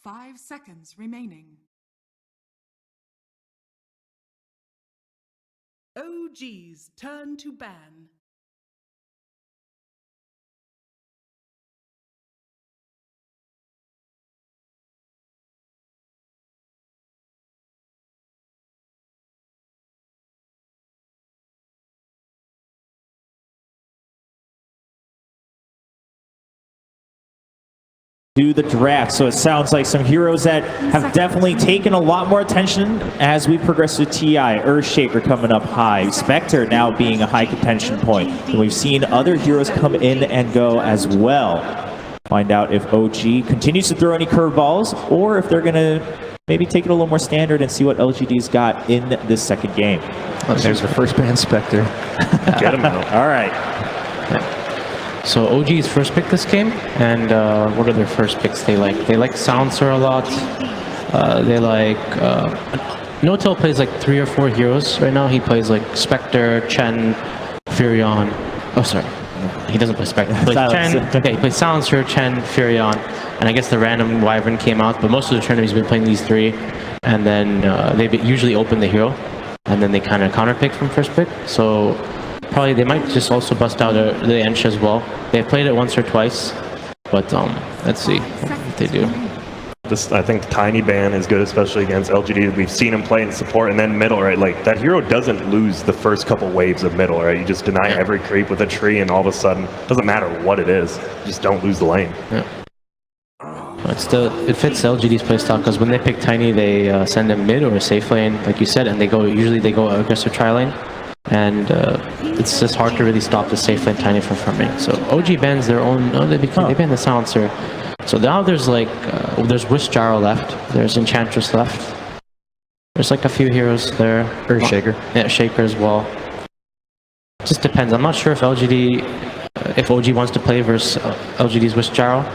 5 seconds remaining. OG's turn to ban. Do the draft. So it sounds like some heroes that have definitely taken a lot more attention as we progress to TI. Earthshaker coming up high. Spectre now being a high contention point. And we've seen other heroes come in and go as well. Find out if OG continues to throw any curveballs or if they're going to maybe take it a little more standard and see what LGD's got in this second game. Oh, there's the first ban Spectre. Get him out. All right. So OG's first pick this game, and what are their first picks they like? They like Silencer a lot. They like... Notel plays like 3 or 4 heroes right now. He plays like Spectre, Chen, Furion. Oh, sorry. He doesn't play Spectre. He plays Chen. Okay, he plays Silencer, Chen, Furion, and I guess the random Wyvern came out, but most of the tournament he's been playing these 3, and then they usually open the hero, and then they kind of counterpick from first pick. So probably they might just also bust out the Ench as well. They've played it once or twice, but let's see what they do. I think Tiny Ban is good, especially against LGD. We've seen him play in support and then middle, right? Like, that hero doesn't lose the first couple waves of middle, right? You just deny every creep with a tree, and all of a sudden, doesn't matter what it is, you just don't lose the lane. Yeah. It fits LGD's playstyle because when they pick Tiny, they send him mid or a safe lane, like you said, and usually they go aggressive tri lane. And it's just hard to really stop the safe lane Tiny from farming. So OG bans their own. They ban the Silencer. So now there's like there's Wish Gyro left. There's Enchantress left. There's like a few heroes there. Earthshaker. Yeah, Shaker as well. Just depends. I'm not sure if LGD, if OG wants to play versus LGD's Wish Gyro.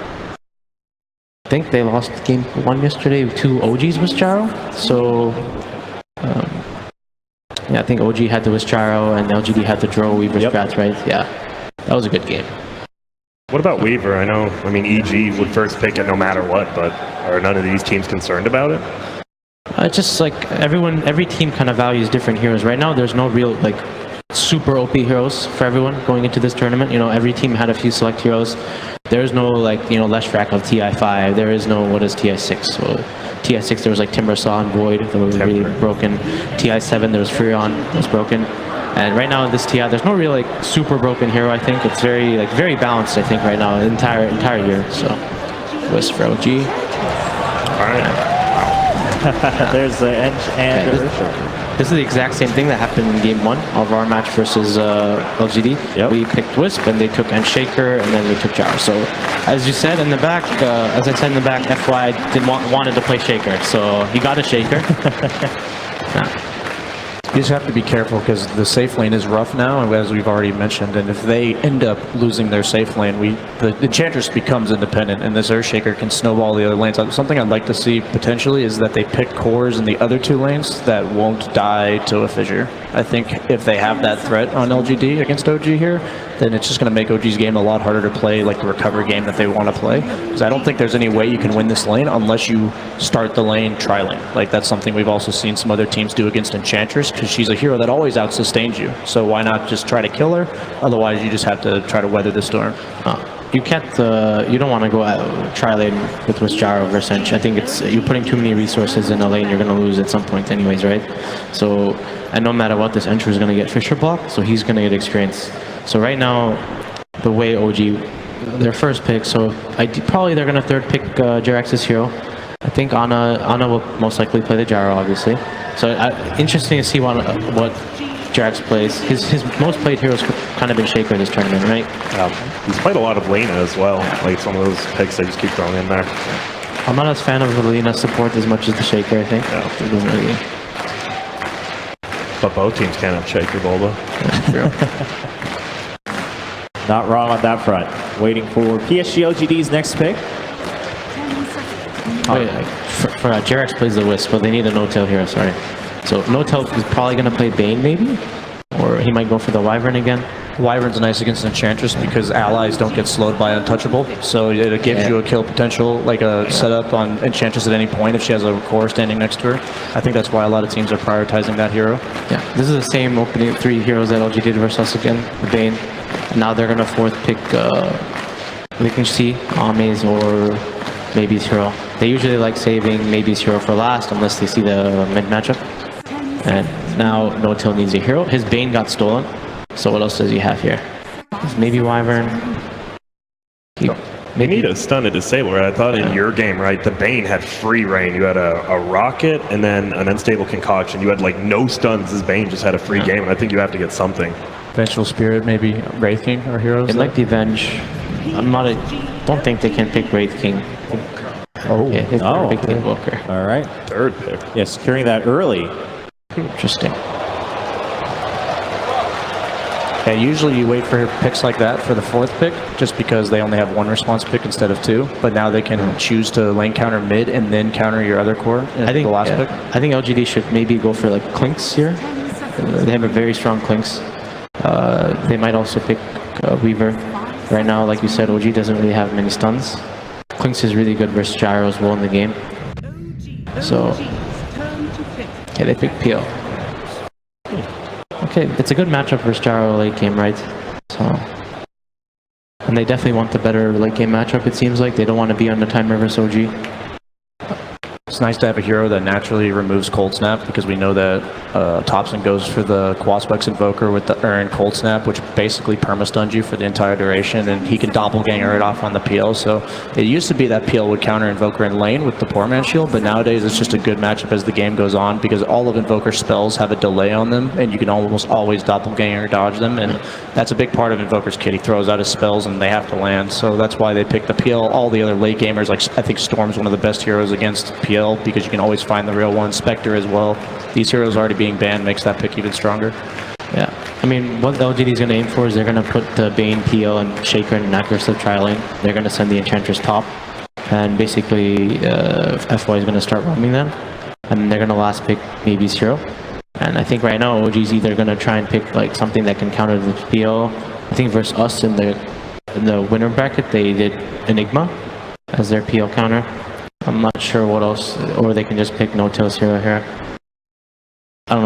I think they lost game 1 yesterday to OG's Wish Gyro. So. Yeah, I think OG had the Wish Gyro and LGD had the Drow Weaver strats, right? Yeah, that was a good game. What about Weaver? I mean, EG would first pick it no matter what, but are none of these teams concerned about it? It's just like every team kind of values different heroes. Right now, there's no real like super OP heroes for everyone going into this tournament. You know, every team had a few select heroes. There's no like, you know, Leshrac of TI5. There is no, what is TI6? So TI6 there was like Timbersaw and Void that was really broken. TI7 there was Furion that was broken. And right now in this TI there's no real like super broken hero. I think it's very balanced. I think right now the entire year. So Wisp for OG. All right. There's the Ench and this is the exact same thing that happened in game 1 of our match versus LGD. Yep. We picked Wisp and they took Enchantress and then we took Gyro. So as you said in the back, as I said in the back, FY wanted to play Shaker, so he got a Shaker. You just have to be careful because the safe lane is rough now, as we've already mentioned, and if they end up losing their safe lane, the Enchantress becomes independent, and this Earthshaker can snowball the other lanes. Something I'd like to see potentially is that they pick cores in the other 2 lanes that won't die to a fissure. I think if they have that threat on LGD against OG here, then it's just going to make OG's game a lot harder to play, like the recover game that they want to play. Because I don't think there's any way you can win this lane unless you start the lane tri-lane. Like, that's something we've also seen some other teams do against Enchantress, because she's a hero that always out-sustains you. So why not just try to kill her? Otherwise, you just have to try to weather the storm. You can't, you don't want to go tri-lane with Wish Gyro versus Ench. I think you're putting too many resources in a lane you're going to lose at some point anyways, right? So, and no matter what, this Ench is going to get Fissure Block, so he's going to get experience. So right now, the way OG, their first pick, so probably they're going to third pick Jerax's hero. I think Ana will most likely play the Gyro, obviously. So interesting to see what Jerax plays. His most played hero's kind of been Shaker this tournament, right? Yeah, he's played a lot of Lena as well. Like some of those picks they just keep throwing in there. I'm not as fan of the Lena support as much as the Shaker, I think. Yeah. It doesn't really... But both teams can have Shaker Bulba. not wrong on that front. Waiting for PSG LGD's next pick. Jerax plays the Wisp, but they need a no-tail hero, sorry. So no-tail is probably going to play Bane, maybe? Or he might go for the Wyvern again. Wyvern's nice against Enchantress because allies don't get slowed by Untouchable, so it gives you a kill potential, like a setup on Enchantress at any point if she has a core standing next to her. I think that's why a lot of teams are prioritizing that hero. Yeah, this is the same opening 3 heroes that LG did versus us again, the Bane. Now they're going to fourth pick Lickensy, Amaze, or Maybe's hero. They usually like saving Maybe's hero for last unless they see the mid matchup. And now No-Till needs a hero. His Bane got stolen. So what else does he have here? Maybe Wyvern. You need a stun to disable, right? I thought in your game, right, the Bane had free reign. You had a rocket and then an unstable concoction. You had like no stuns. This Bane just had a free game, and I think you have to get something. Vengeful Spirit, maybe Wraith King or heroes? It might be Venge. Don't think they can pick Wraith King. Oh, yeah, his big King Walker. All right. Third pick. Yeah, securing that early. Interesting. Yeah, usually you wait for picks like that for the 4th pick, just because they only have 1 response pick instead of 2. But now they can choose to lane counter mid and then counter your other core in the last pick. I think LGD should maybe go for like Clinks here. They have a very strong Clinks. They might also pick Weaver. Right now, like you said, OG doesn't really have many stuns. Clinks is really good versus Gyro as well in the game. So, yeah, they pick PL. Okay, it's a good matchup versus Gyro late game, right? So, and they definitely want the better late game matchup, it seems like. They don't want to be on the timer versus OG. It's nice to have a hero that naturally removes Cold Snap, because we know that Thompson goes for the Quasplex Invoker with the Urn Cold Snap, which basically perma-stuns you for the entire duration, and he can doppelganger it off on the PL. So it used to be that PL would counter Invoker in lane with the Poor Man Shield, but nowadays it's just a good matchup as the game goes on, because all of Invoker's spells have a delay on them, and you can almost always doppelganger dodge them, and that's a big part of Invoker's kit. He throws out his spells and they have to land, so that's why they pick the PL. All the other late gamers, like I think Storm's one of the best heroes against PL, because you can always find the real one. Spectre as well. These heroes already being banned makes that pick even stronger. Yeah, I mean, what LGD is going to aim for is they're going to put the Bane, PL, and Shaker in an aggressive tri-lane. They're going to send the Enchantress top, and basically FY is going to start roaming them, and they're going to last pick Maybe's hero. And I think right now OG's either going to try and pick like something that can counter the PL. I think versus us in the winner bracket they did Enigma as their PL counter. I'm not sure what else, or they can just pick No-Till's hero here. I don't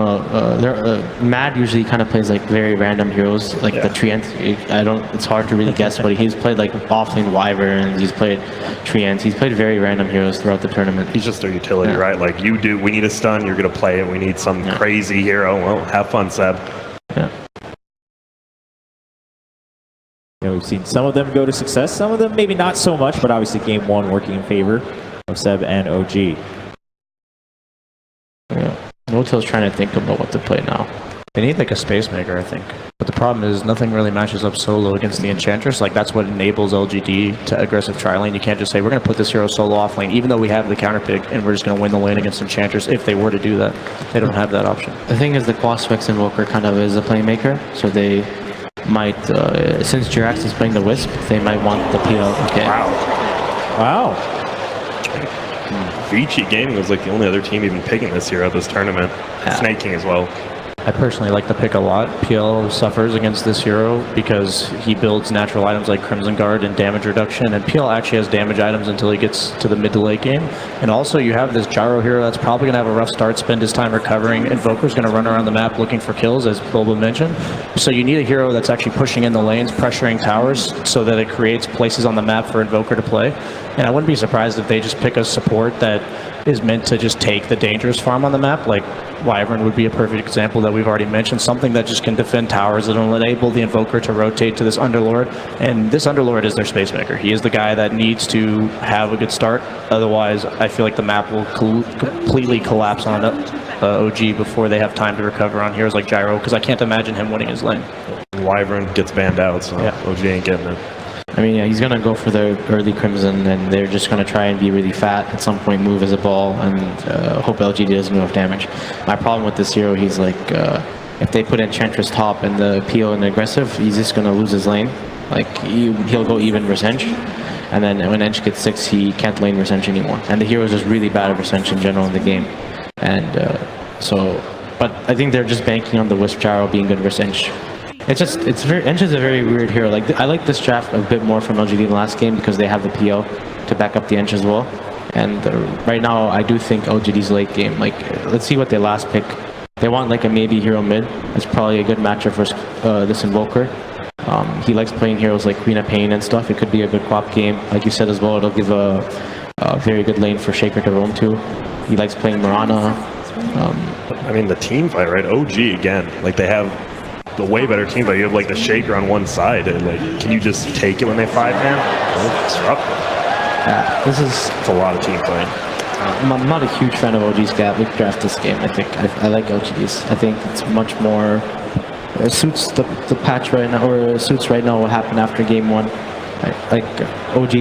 know. Mad usually kind of plays like very random heroes, like the Treant. It's hard to really guess, but he's played like offlane Wyverns. He's played Treants. He's played very random heroes throughout the tournament. He's just a utility, right? Like we need a stun. You're gonna play it. We need some crazy hero. Well, have fun, Seb. Yeah. You know, we've seen some of them go to success, some of them maybe not so much, but obviously game 1 working in favor of Seb and OG. Yeah. No-Till's trying to think about what to play now. They need like a Space Maker, I think. But the problem is nothing really matches up solo against the Enchantress. Like that's what enables LGD to aggressive tri-lane. You can't just say, we're going to put this hero solo off lane, even though we have the counter pick, and we're just going to win the lane against Enchantress if they were to do that. They don't have that option. The thing is the Quasplex Invoker kind of is a playmaker, so they might, since Jirax is playing the Wisp, they might want the PL. Okay. Wow. Vici Gaming was like the only other team even picking this hero at this tournament. Snake King as well. I personally like the pick a lot. PL suffers against this hero because he builds natural items like Crimson Guard and damage reduction, and PL actually has damage items until he gets to the mid to late game. And also you have this Gyro hero that's probably going to have a rough start, spend his time recovering. Invoker's going to run around the map looking for kills, as Boba mentioned. So you need a hero that's actually pushing in the lanes, pressuring towers, so that it creates places on the map for Invoker to play. And I wouldn't be surprised if they just pick a support that is meant to just take the dangerous farm on the map. Like Wyvern would be a perfect example that we've already mentioned. Something that just can defend towers and will enable the Invoker to rotate to this Underlord. And this Underlord is their Space Maker. He is the guy that needs to have a good start. Otherwise, I feel like the map will completely collapse on OG before they have time to recover on heroes like Gyro, because I can't imagine him winning his lane. Wyvern gets banned out, so OG ain't getting it. I mean, yeah, he's going to go for the early Crimson, and they're just going to try and be really fat at some point, move as a ball, and hope LGD doesn't do enough damage. My problem with this hero, he's like, if they put Enchantress top and the PO and aggressive, he's just going to lose his lane. Like, he'll go even versus Ench, and then when Ench gets 6, he can't lane versus Ench anymore. And the hero is just really bad at versus Ench in general in the game. And but I think they're just banking on the Wisp Gyro being good versus Ench. Ench is a very weird hero. Like I like this draft a bit more from LGD than last game because they have the PO to back up the Ench as well. And right now, I do think LGD's late game. Like, let's see what they last pick. They want like a maybe hero mid. That's probably a good matchup for this Invoker. He likes playing heroes like Queen of Pain and stuff. It could be a good co-op game. Like you said as well, it'll give a very good lane for Shaker to roam to. He likes playing Mirana. I mean, the team fight, right? OG again. Like, they have the way better team fight. You have like the Shaker on one side. And, like, can you just take it when they 5-man? Disrupt. It's a lot of team fight. I'm not a huge fan of OG's draft this game. I like LGD's. I think it's much more suits the patch right now, or suits right now what happened after game 1. Like OG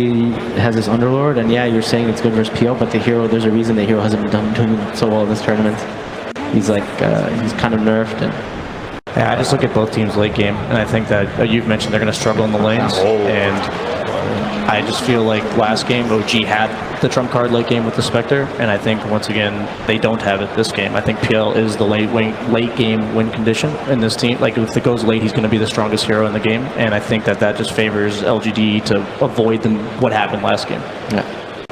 has this Underlord, and yeah, you're saying it's good versus PO, but the hero, there's a reason the hero hasn't been doing so well in this tournament. He's like he's kind of nerfed. And yeah, I just look at both teams late game, and I think that you've mentioned they're going to struggle in the lanes, and I just feel like last game OG had the trump card late game with the Spectre, and I think once again they don't have it this game. I think PL is the late game win condition in this team. Like if it goes late, he's going to be the strongest hero in the game, and I think that just favors LGD to avoid what happened last game. yeah.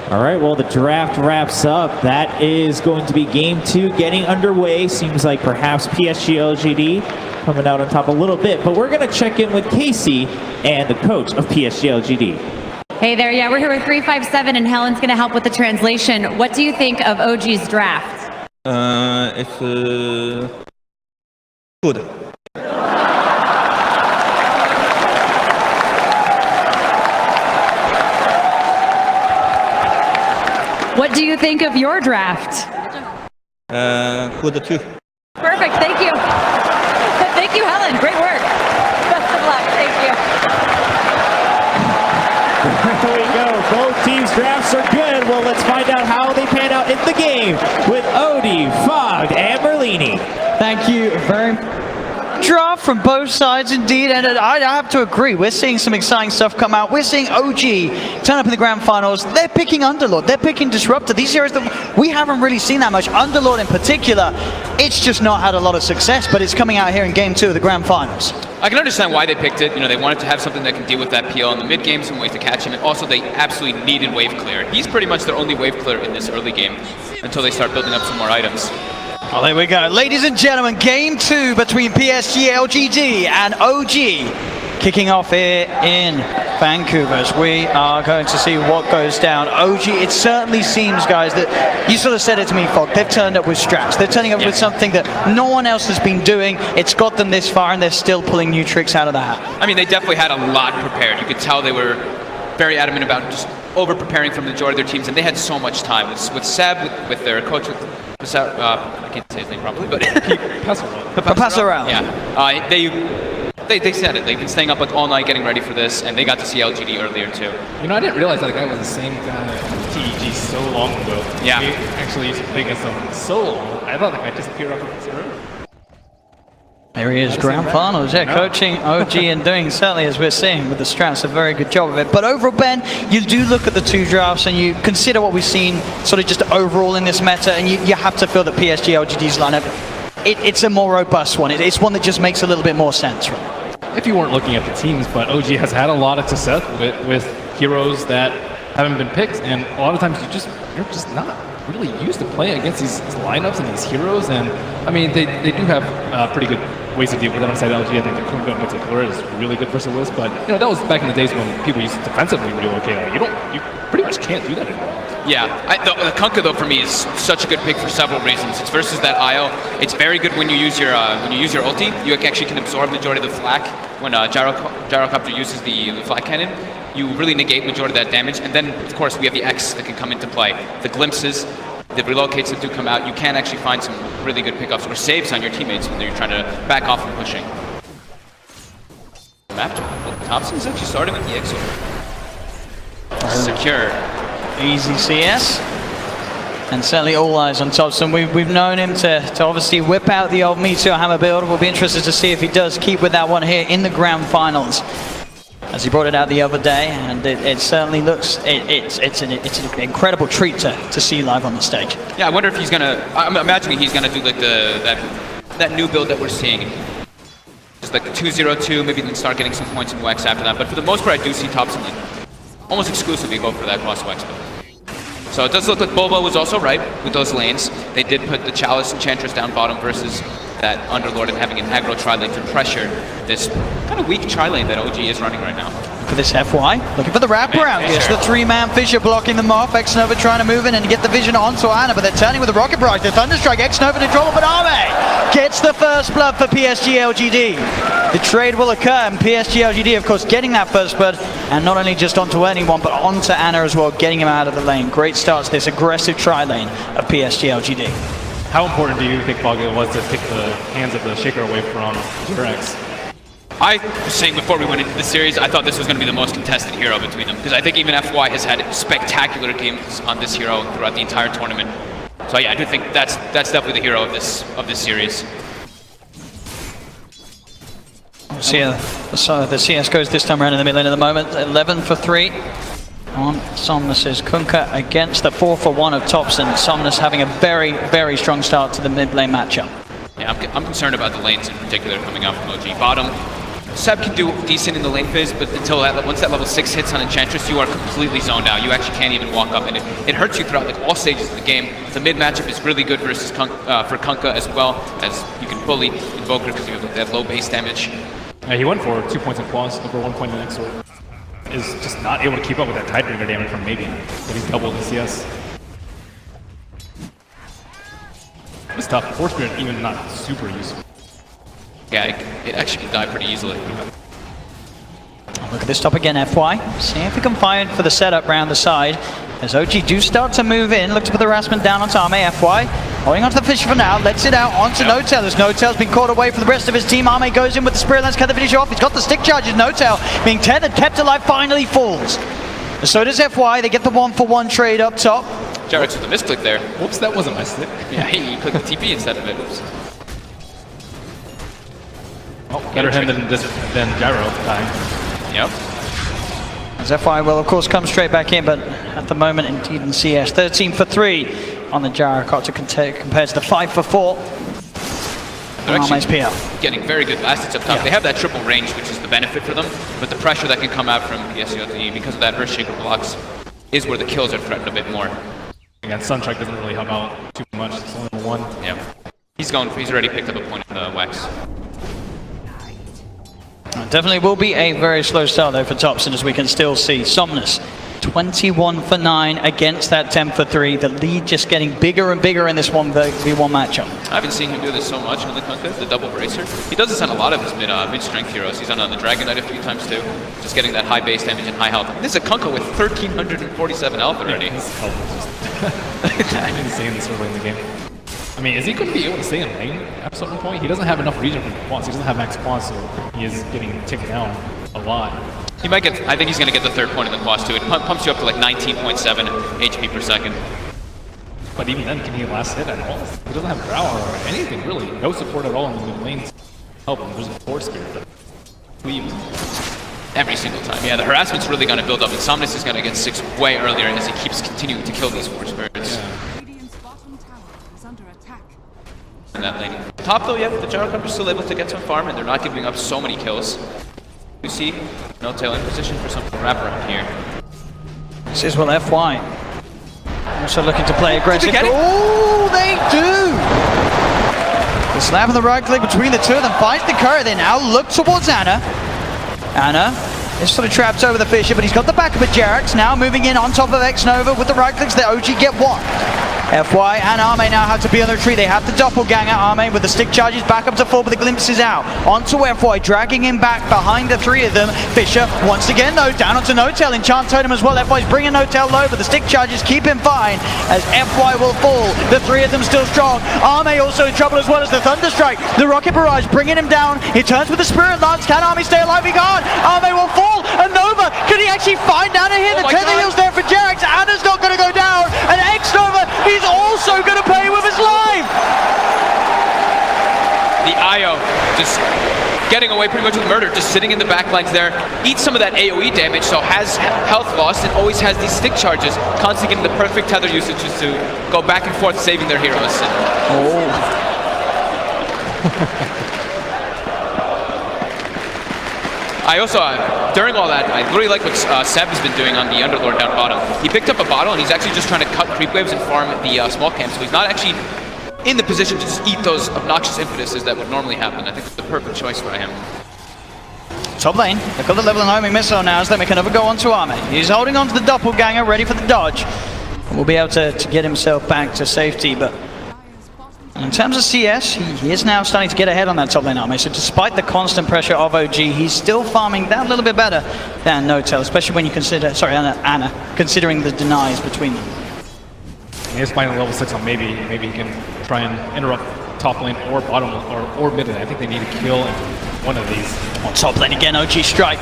All right, well, the draft wraps up. That is going to be game 2 getting underway. Seems like perhaps PSG LGD coming out on top a little bit, but we're going to check in with Casey and the coach of PSG LGD. Hey there, yeah, we're here with 357 and Helen's going to help with the translation. What do you think of OG's draft? It's good. What do you think of your draft? Good too. Perfect, thank you. Thank you, Helen. Great work. Best of luck. Thank you. There we go. Both teams' drafts are good. Well, let's find out how they pan out in the game with Odie, Fogg, and Merlini. Thank you very much. Draft from both sides indeed, and I have to agree, we're seeing some exciting stuff come out. We're seeing OG turn up in the grand finals. They're picking Underlord, they're picking Disruptor. These heroes that we haven't really seen that much. Underlord in particular, it's just not had a lot of success, but it's coming out here in game 2 of the grand finals. I can understand why they picked it. You know, they wanted to have something that can deal with that PL in the mid game, some ways to catch him, and also they absolutely needed wave clear. He's pretty much their only wave clear in this early game until they start building up some more items. Well, there we go. Ladies and gentlemen, game 2 between PSG LGD and OG kicking off here in Vancouver as we are going to see what goes down. OG, it certainly seems, guys, that you sort of said it to me, Fogg, they've turned up with straps. They're turning up with something that no one else has been doing. It's got them this far and they're still pulling new tricks out of the hat. I mean, they definitely had a lot prepared. You could tell they were very adamant about just over-preparing for the majority of their teams, and they had so much time. With Seb, with their coach, I can't say his name properly, but Passerelle. Yeah, they said it. They've been staying up like all night getting ready for this, and they got to see LGD earlier too. You know, I didn't realize that guy was the same guy from TEG so long ago. Yeah. We actually used to play against him so long. I thought that guy disappeared off of his room. There he is, grand finals, coaching OG and doing, certainly as we're seeing with the straps, a very good job of it. But overall, Ben, you do look at the 2 drafts and you consider what we've seen sort of just overall in this meta, and you have to feel that PSG LGD's lineup, it's a more robust one. It's one that just makes a little bit more sense, right? If you weren't looking at the teams, but OG has had a lot of success with heroes that haven't been picked, and a lot of times you're just not really used to playing against these lineups and these heroes. And I mean, they do have pretty good ways to deal with it. On side LG, I think the Kunga in particular is really good versus Wiz, but you know, that was back in the days when people used to defensively really okay. Like, you pretty much can't do that anymore. Yeah, the Kunkka though for me is such a good pick for several reasons. It's versus that IO. It's very good when you use your ulti. You actually can absorb majority of the flak when Gyrocopter uses the flak cannon. You really negate majority of that damage, and then of course we have the X that can come into play. The glimpses, the relocates that do come out. You can actually find some really good pickups or saves on your teammates when you're trying to back off from pushing. Map Thompson's actually starting with the X secure. Easy CS. And certainly all eyes on Thompson. We've known him to obviously whip out the old Meteor Hammer build. We'll be interested to see if he does keep with that one here in the grand finals, as he brought it out the other day, and it certainly looks, it's an incredible treat to see live on the stage. Yeah, I wonder if he's gonna, I'm imagining he's gonna do like that new build that we're seeing. Just like the 2-0-2, maybe then start getting some points in Wex after that. But for the most part, I do see Topson almost exclusively go for that cross Wex build. So it does look like Boba was also right with those lanes. They did put the Chalice Enchantress down bottom versus that Underlord and having an aggro tri-lane to pressure this kind of weak tri-lane that OG is running right now. For this FY, looking for the wraparound. Yes, the three-man Fissure blocking them off. X-Nova trying to move in and get the vision onto Ana, but they're turning with the Rocket Barrage. The Thunderstrike, X-Nova to draw, but Arme gets the first blood for PSG LGD. The trade will occur, and PSG LGD, of course, getting that first blood, and not only just onto anyone, but onto Ana as well, getting him out of the lane. Great start to this aggressive tri-lane of PSG LGD. How important do you think, Foggy, it was to take the hands of the Shaker away from Rex? I was saying before we went into the series, I thought this was going to be the most contested hero between them, because I think even FY has had spectacular games on this hero throughout the entire tournament. So yeah, I do think that's definitely the hero of this series. So the CS goes this time around in the mid lane at the moment. 11 for 3 on Somnus's Kunkka against the 4 for 1 of Topson. Somnus having a very, very strong start to the mid lane matchup. Yeah, I'm concerned about the lanes in particular coming out from OG. Bottom, Seb can do decent in the lane phase, but until once that level 6 hits on Enchantress, you are completely zoned out. You actually can't even walk up, and it hurts you throughout like all stages of the game. The mid matchup is really good versus for Kunkka, as well as you can bully Invoker because you have like, that low base damage. Yeah, he went for 2 points in Quas, over 1 point in the next sword. Is just not able to keep up with that Tidebringer damage from maybe, but he's doubled the CS. It's tough. Force Spirit even not super useful. Yeah, it actually can die pretty easily. Look at this top again, FY. See if we can find for the setup round the side. As OG do start to move in, look to put the harassment down onto Arme. FY holding onto the Fissure for now, lets it out onto Notel. As Notel's been caught away from the rest of his team. Arme goes in with the Spirit Lance, cut the finish off. He's got the stick charges. Notel being tethered, kept alive, finally falls. So does FY. They get the 1-for-1 trade up top. Jarek's with a misclick there. Whoops, that wasn't my stick. Yeah, he clicked the TP instead of it. Oops. Oh, better him than Gyro at the time. Yep. As FY will, of course, come straight back in, but at the moment, indeed, in CS, 13 for 3 on the Gyrocopter compared to the 5 for 4. They're actually getting very good last hits up top. Yeah. They have that triple range, which is the benefit for them, but the pressure that can come out from PSG because of that Earthshaker blocks is where the kills are threatened a bit more. Again, Sunstrike doesn't really help out too much. It's only 1. Yeah. He's already picked up a point in the Wex. Definitely will be a very slow start though for Topson, as we can still see. Somnus 21 for 9 against that 10 for 3. The lead just getting bigger and bigger in this 1v1 matchup. I haven't seen him do this so much on the Kunkka, the double bracer. He does this on a lot of his mid-strength heroes. He's on the Dragon Knight a few times too, just getting that high base damage and high health. This is a Kunkka with 1,347 health already. Yeah, his health is just insane this early in the game. I mean, is he going to be able to stay in lane at a certain point? He doesn't have enough regen for Quas. He doesn't have max Quas, so he is getting ticked down a lot. He might get, I think he's going to get the 3rd point in the Quas too. It pumps you up to like 19.7 HP per second. But even then, can he last hit at all? He doesn't have Drow or anything really. No support at all in the mid lanes. Help him. There's a Force Spirit that leaves. Every single time. Yeah, the harassment's really going to build up, and Somnus is going to get 6 way earlier as he keeps continuing to kill these Force Spirits. Yeah. In that lane. Top though, yeah, the Gyrocopter's still able to get some farm, and they're not giving up so many kills. You see, Notel in position for some wraparound here. This is what FY. Also looking to play aggressive. Oh, they do! The slap of the right click between the two of them finds the curry. They now look towards Ana. Ana is sort of trapped over the Fissure, but he's got the back of a Jerax. Now moving in on top of X-Nova with the right clicks. The OG get 1. FY and Arme now have to be on the retreat. They have the doppelganger. Arme with the stick charges back up to 4, but the glimpse is out. Onto FY, dragging him back behind the 3 of them. Fissure once again though, down onto Notel. Enchant Totem as well. FY's bringing Notel low, but the stick charges keep him fine as FY will fall. The 3 of them still strong. Arme also in trouble as well as the Thunderstrike. The Rocket Barrage bringing him down. He turns with the Spirit Lance. Can Arme stay alive? He can't. Arme will fall. And Nova, can he actually find Ana here? The tether heal's there for Jerax. Ana's not going to go down. And X-Nova, he's also going to pay with his life! The IO just getting away pretty much with murder, just sitting in the back lines there. Eats some of that AoE damage, so has health lost and always has these stick charges. Constantly getting the perfect tether usages to go back and forth saving their heroes. I also, during all that, I really like what Seb has been doing on the Underlord down bottom. He picked up a bottle and he's actually just trying to cut creep waves and farm the small camp, so he's not actually in the position to just eat those obnoxious impetuses that would normally happen. I think it's the perfect choice for him. Top lane, they've got the level and homing missile now as they make another go onto Arme. He's holding on to the doppelganger, ready for the dodge. Will be able to get himself back to safety, but in terms of CS, he is now starting to get ahead on that top lane Arme. So despite the constant pressure of OG, he's still farming that little bit better than Notel, especially when you consider, sorry, Anna, considering the denies between them. He's finding level 6 on maybe he can try and interrupt top lane or bottom or mid lane. I think they need to kill one of these. On top lane again, OG strike.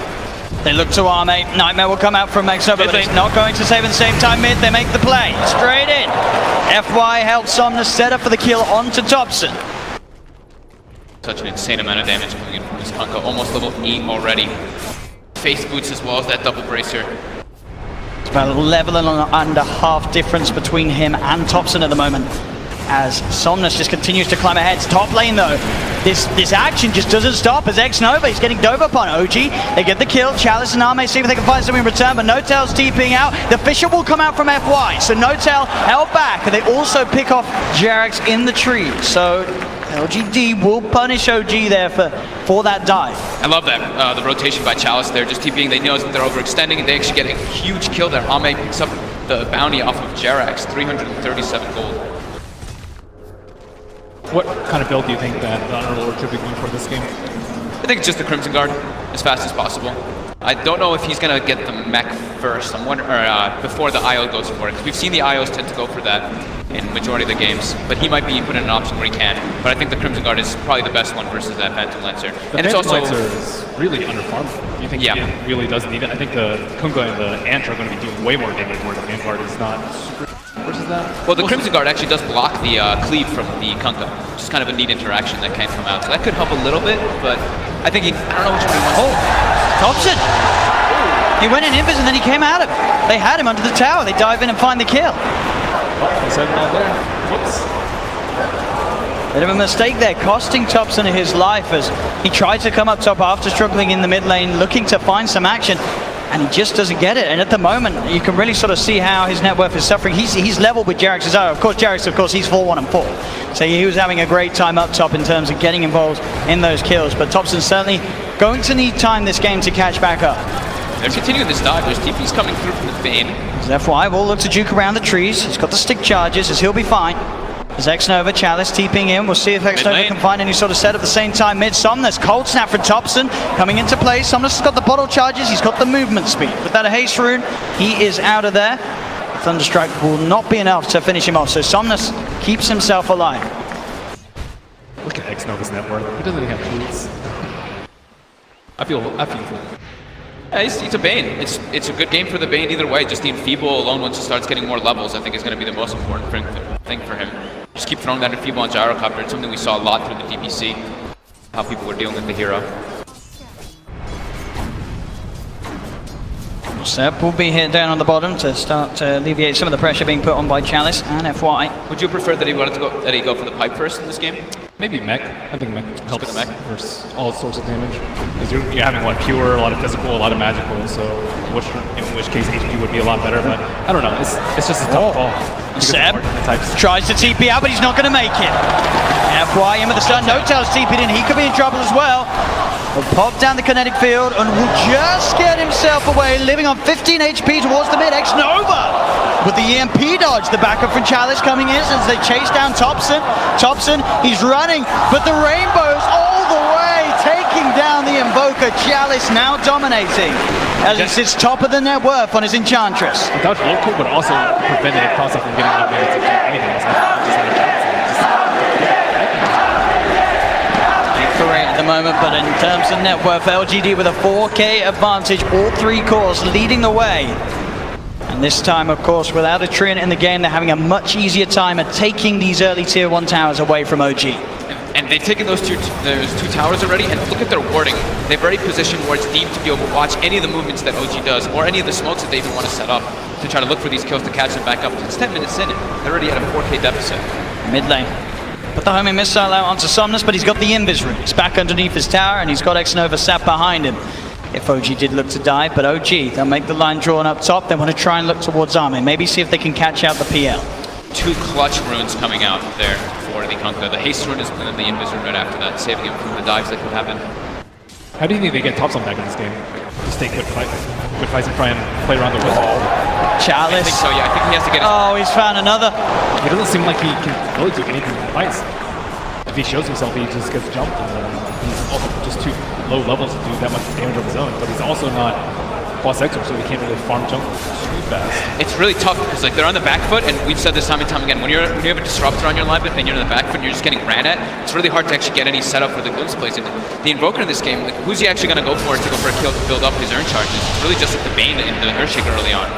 They look to Arme. Nightmare will come out from Maxova, but he's not going to save at the same time mid. They make the play. Straight in. FY helps Somnus set up for the kill onto Thompson. Such an insane amount of damage coming in from this Kunkka. Almost level 8 already. Face boots as well as that double bracer. It's about a level and under half difference between him and Thompson at the moment, as Somnus just continues to climb ahead. Top lane though, this action just doesn't stop as X-Nova, he's getting dove upon OG. They get the kill, Chalice and Arme see if they can find something in return, but Notel's TPing out. The Fisher will come out from FY, so Notel held back, and they also pick off Jerax in the tree. So LGD will punish OG there for that dive. I love that, the rotation by Chalice there, just TPing. They know that they're overextending, and they actually get a huge kill there. Arme picks up the bounty off of Jerax, 337 gold. What kind of build do you think that the Underlord should be going for this game? I think it's just the Crimson Guard, as fast as possible. I don't know if he's going to get the mech first. I'm wondering, before the IO goes for it. Because we've seen the IOs tend to go for that in majority of the games. But he might be put in an option where he can. But I think the Crimson Guard is probably the best one versus that Phantom Lancer. The Phantom Lancer is really underfarmed. You think he really does need it? I think the Kunkka and the Ant are going to be doing way more damage where the Vanguard is not super versus that. Well, the Crimson Guard actually does block the cleave from the Kunkka, which is kind of a neat interaction that can come out. So that could help a little bit, but I think I don't know which one he wants. Oh, Thompson! He went in invis and then he came out of it. They had him under the tower. They dive in and find the kill. Oh, they said that there. Whoops. Bit of a mistake there, costing Thompson his life as he tried to come up top after struggling in the mid lane, looking to find some action. And he just doesn't get it. And at the moment, you can really sort of see how his net worth is suffering. He's level with Jerax's IO. Of course, Jerax, he's 4-1 and 4. So he was having a great time up top in terms of getting involved in those kills. But Thompson's certainly going to need time this game to catch back up. They're continuing this dive. There's TPs coming through from the Bane. As FY will look to juke around the trees. He's got the stick charges, as he'll be fine. As X-Nova, Chalice TPing in. We'll see if X-Nova can find any sort of set at the same time. Mid Somnus, cold snap from Thompson coming into play. Somnus has got the bottle charges, he's got the movement speed. With that haste rune, he is out of there. Thunderstrike will not be enough to finish him off, so Somnus keeps himself alive. Look at X-Nova's net worth. He doesn't even have boots. I feel Yeah, he's a Bane. It's a good game for the Bane either way. Just the Enfeeble alone, once he starts getting more levels, I think is going to be the most important thing for him. Just keep throwing that Enfeeble on Gyrocopter. It's something we saw a lot through the DPC, how people were dealing with the hero. Sep will be here down on the bottom to start to alleviate some of the pressure being put on by Chalice and FY. Would you prefer that he go for the pipe first in this game? Maybe mech. I think mech helps versus all sorts of damage. Because you're having pure, a lot of physical, a lot of magical, so in which case HP would be a lot better, but I don't know, it's just a tough call. Seb tries to TP out, but he's not going to make it. FY in with the stun, Notel's TP'd in, he could be in trouble as well. Will pop down the kinetic field and will just get himself away, living on 15 HP towards the mid. X-Nova with the EMP dodge, the backup from Chalice coming in as they chase down Thompson. Thompson, he's running, but the rainbows all the way, taking down the Invoker. Chalice now dominating as he sits top of the net worth on his Enchantress. Without local, but also prevented a cross-up from getting eliminated to anything else. At the moment, but in terms of net worth, LGD with a 4K advantage, all three cores leading the way. And this time, of course, without a Treant in the game, they're having a much easier time at taking these early tier 1 towers away from OG. And they've taken those two towers already, and look at their warding. They've already positioned wards deep to be able to watch any of the movements that OG does, or any of the smokes that they even want to set up to try to look for these kills to catch them back up. It's 10 minutes in, and they're already at a 4K deficit. Mid lane. Put the homing missile out onto Somnus, but he's got the invis rune. He's back underneath his tower, and he's got X-Nova sat behind him. if OG did look to dive, but OG, they'll make the line drawn up top. They want to try and look towards Army, maybe see if they can catch out the PL. 2 clutch runes coming out there for the Kunkka. The haste rune is and then the invis rune right after that, saving him from the dives that could happen. How do you think they get Topson back in this game? Just take good fights and try and play around the whistle. Chalice. I think so, yeah. I think he has to get his... Oh, he's found another. It doesn't seem like he can really do anything in the fights. If he shows himself, he just gets jumped. And he's also just too low levels to do that much damage of his own. But he's also not plus Xer, so he can't really farm jump too fast. It's really tough because like they're on the back foot, and we've said this time and time again. When you have a disruptor on your line and you're in the back foot, and you're just getting ran at. It's really hard to actually get any setup for the glimpse plays. And the Invoker in this game, like who's he actually going to go for a kill to build up his earn charges? It's really just like the Bane and the Earthshaker early on.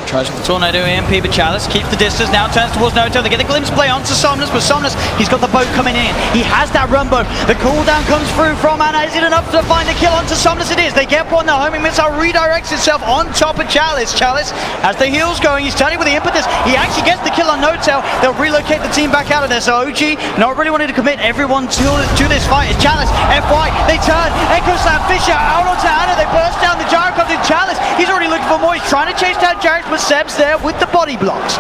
Tries with the Tornado EMP, but Chalice keeps the distance, now turns towards Naruto. They get the glimpse play onto Somnus, but Somnus, he's got the boat coming in. He has that run boat. The cooldown comes through from Anna. Is it enough to find a kill onto Somnus? It is. They get one. The homing missile redirects itself on top of Chalice. Chalice has the heals going. He's turning with the impetus. He actually gets the kill on No-Tail. They'll relocate the team back out of there. So OG not really wanting to commit everyone to this fight. It's Chalice, FY, they turn. Echo Slam, Fisher out onto Anna. They burst down the Gyrocopter. Chalice, he's already looking for more. He's trying to chase down Jarek, but Seb's there with the body blocks.